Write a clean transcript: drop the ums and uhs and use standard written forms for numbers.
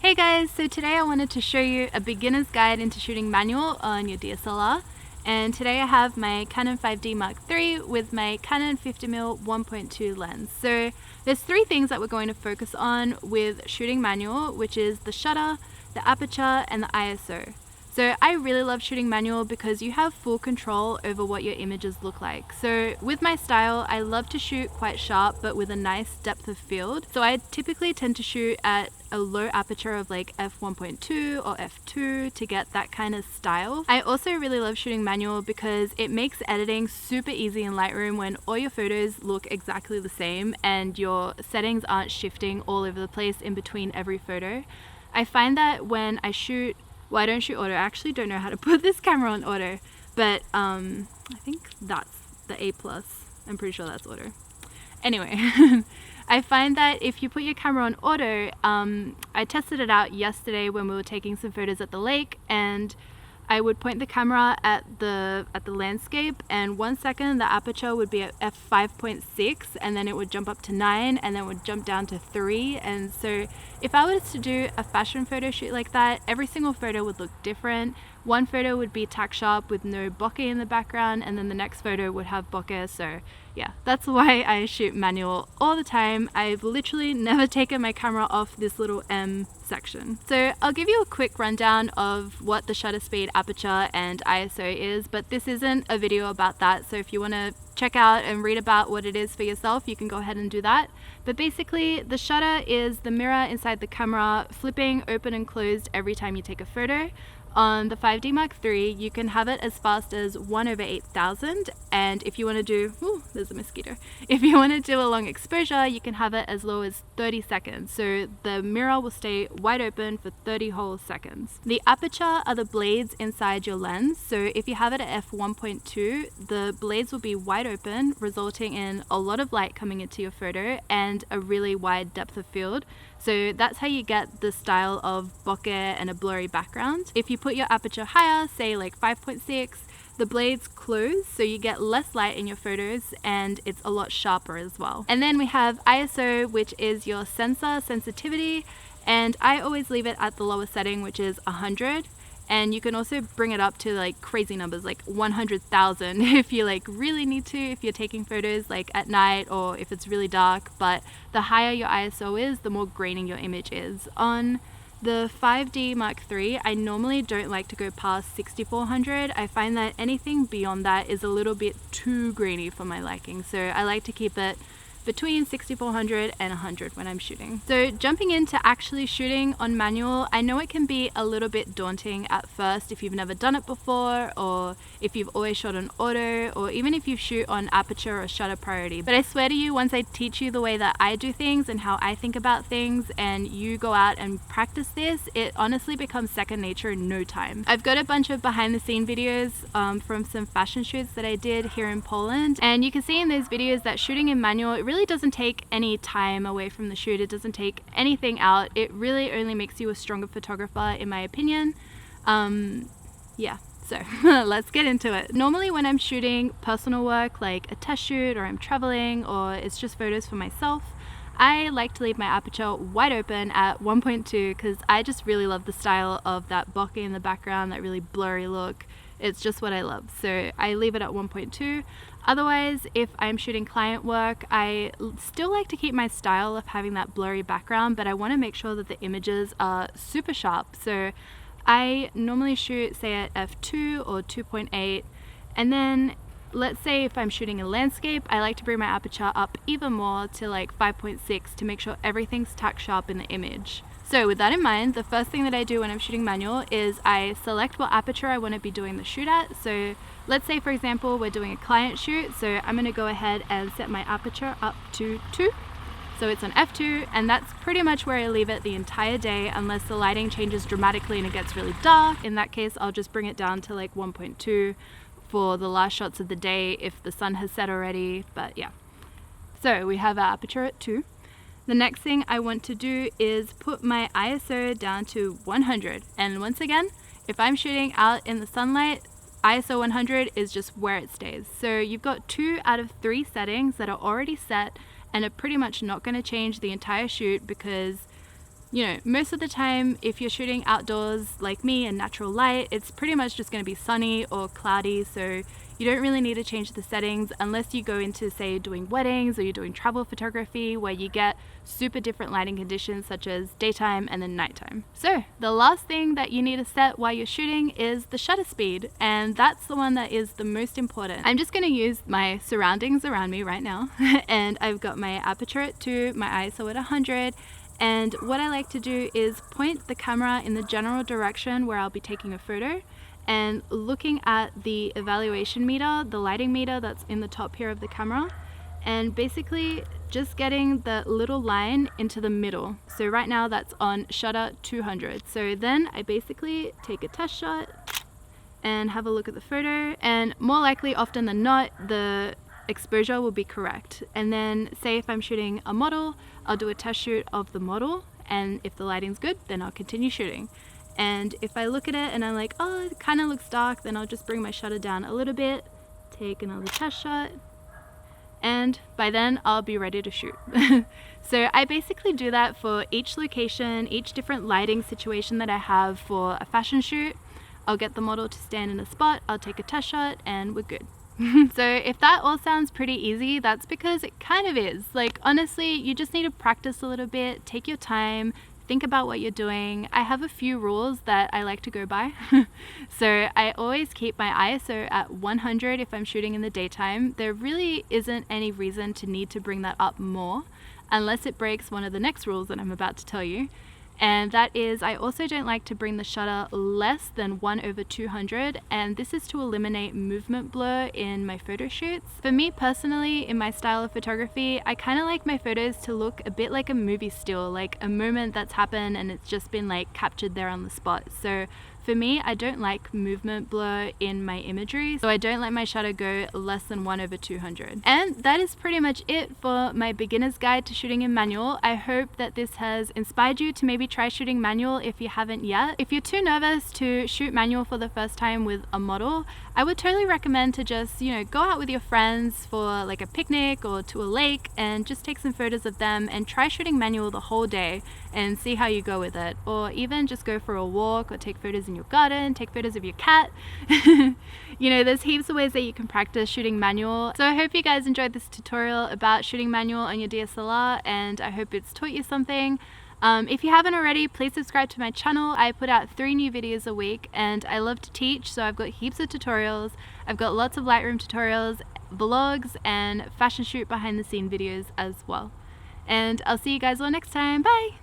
Hey guys, so today I wanted to show you a beginner's guide into shooting manual on your DSLR. And today I have my Canon 5D Mark III with my Canon 50mm 1.2 lens. So there's three things that we're going to focus on with shooting manual, which is the shutter, the aperture, and the ISO. So I really love shooting manual because you have full control over what your images look like. So with my style, I love to shoot quite sharp but with a nice depth of field. So I typically tend to shoot at a low aperture of like f1.2 or f2 to get that kind of style. I also really love shooting manual because it makes editing super easy in Lightroom when all your photos look exactly the same and your settings aren't shifting all over the place in between every photo. I find that when I shoot, well, I don't shoot auto. I actually don't know how to put this camera on auto, but I think that's the A+. I'm pretty sure that's auto. Anyway, I find that if you put your camera on auto, I tested it out yesterday when we were taking some photos at the lake, and I would point the camera at the landscape, and 1 second the aperture would be at f5.6, and then it would jump up to 9, and then it would jump down to 3. And so if I was to do a fashion photo shoot like that, every single photo would look different. One photo would be tack sharp with no bokeh in the background, and then the next photo would have bokeh. So yeah, that's why I shoot manual all the time. I've literally never taken my camera off this little M section. So I'll give you a quick rundown of what the shutter speed, aperture, and ISO is, but this isn't a video about that. So if you want to check out and read about what it is for yourself, you can go ahead and do that. But basically, the shutter is the mirror inside the camera flipping open and closed every time you take a photo. On the 5D Mark III, you can have it as fast as 1/8000, and if you want to do, there's a mosquito. If you want to do a long exposure, you can have it as low as 30 seconds. So the mirror will stay wide open for 30 whole seconds. The aperture are the blades inside your lens. So if you have it at f1.2, the blades will be wide open, resulting in a lot of light coming into your photo and a really wide depth of field. So that's how you get the style of bokeh and a blurry background. If you put your aperture higher, say like 5.6, the blades close, so you get less light in your photos and it's a lot sharper as well. And then we have ISO, which is your sensor sensitivity, and I always leave it at the lower setting, which is 100. And you can also bring it up to like crazy numbers, like 100,000 if you like really need to, if you're taking photos like at night or if it's really dark. But the higher your ISO is, the more grainy your image is. On the 5D Mark III, I normally don't like to go past 6400. I find that anything beyond that is a little bit too grainy for my liking. So I like to keep it between 6400 and 100 when I'm shooting. So jumping into actually shooting on manual, I know it can be a little bit daunting at first if you've never done it before, or if you've always shot on auto, or even if you shoot on aperture or shutter priority. But I swear to you, once I teach you the way that I do things and how I think about things, and you go out and practice this, it honestly becomes second nature in no time. I've got a bunch of behind the scene videos from some fashion shoots that I did here in Poland, and you can see in those videos that shooting in manual, it really doesn't take any time away from the shoot. It doesn't take anything out. It really only makes you a stronger photographer, in my opinion. Yeah, so let's get into it. Normally when I'm shooting personal work like a test shoot, or I'm traveling, or it's just photos for myself, I like to leave my aperture wide open at 1.2 because I just really love the style of that bokeh in the background, that really blurry look. It's just what I love. So I leave it at 1.2. Otherwise, if I'm shooting client work, I still like to keep my style of having that blurry background, but I want to make sure that the images are super sharp. So I normally shoot, say, at f2 or 2.8, and then let's say if I'm shooting a landscape, I like to bring my aperture up even more to like 5.6 to make sure everything's tack sharp in the image. So with that in mind, the first thing that I do when I'm shooting manual is I select what aperture I want to be doing the shoot at. So let's say, for example, we're doing a client shoot, so I'm going to go ahead and set my aperture up to 2. So it's on f2, and that's pretty much where I leave it the entire day unless the lighting changes dramatically and it gets really dark. In that case, I'll just bring it down to like 1.2 for the last shots of the day if the sun has set already. But yeah, so we have our aperture at 2. The next thing I want to do is put my ISO down to 100. And once again, if I'm shooting out in the sunlight, ISO 100 is just where it stays. So you've got 2 out of 3 settings that are already set and are pretty much not going to change the entire shoot because you know, most of the time if you're shooting outdoors like me in natural light, it's pretty much just going to be sunny or cloudy, so you don't really need to change the settings unless you go into, say, doing weddings or you're doing travel photography where you get super different lighting conditions such as daytime and then nighttime. So the last thing that you need to set while you're shooting is the shutter speed, and that's the one that is the most important. I'm just going to use my surroundings around me right now and I've got my aperture at 2, my ISO at 100, and what I like to do is point the camera in the general direction where I'll be taking a photo, and looking at the evaluation meter, the lighting meter that's in the top here of the camera, and basically just getting the little line into the middle. So right now that's on shutter 200. So then I basically take a test shot and have a look at the photo, and more likely often than not the exposure will be correct. And then say if I'm shooting a model, I'll do a test shoot of the model, and if the lighting's good then I'll continue shooting. And if I look at it and I'm like, oh, it kind of looks dark, then I'll just bring my shutter down a little bit, take another test shot, and by then I'll be ready to shoot. So I basically do that for each location, each different lighting situation that I have for a fashion shoot. I'll get the model to stand in a spot, I'll take a test shot, and we're good. So if that all sounds pretty easy, that's because it kind of is. Like, honestly, you just need to practice a little bit, take your time, think about what you're doing. I have a few rules that I like to go by. So I always keep my ISO at 100 if I'm shooting in the daytime. There really isn't any reason to need to bring that up more unless it breaks one of the next rules that I'm about to tell you. And that is, I also don't like to bring the shutter less than 1/200, and this is to eliminate movement blur in my photo shoots. For me personally, in my style of photography, I kind of like my photos to look a bit like a movie still, like a moment that's happened and it's just been like captured there on the spot. So for me, I don't like movement blur in my imagery, so I don't let my shutter go less than 1/200. And that is pretty much it for my beginner's guide to shooting in manual. I hope that this has inspired you to maybe try shooting manual if you haven't yet. If you're too nervous to shoot manual for the first time with a model, I would totally recommend to just, you know, go out with your friends for like a picnic or to a lake and just take some photos of them and try shooting manual the whole day and see how you go with it. Or even just go for a walk or take photos in your garden, take photos of your cat. You know, there's heaps of ways that you can practice shooting manual. So I hope you guys enjoyed this tutorial about shooting manual on your DSLR, and I hope it's taught you something. If you haven't already, please subscribe to my channel. I put out 3 new videos a week and I love to teach, so I've got heaps of tutorials. I've got lots of Lightroom tutorials, vlogs, and fashion shoot behind the scene videos as well. And I'll see you guys all next time. Bye!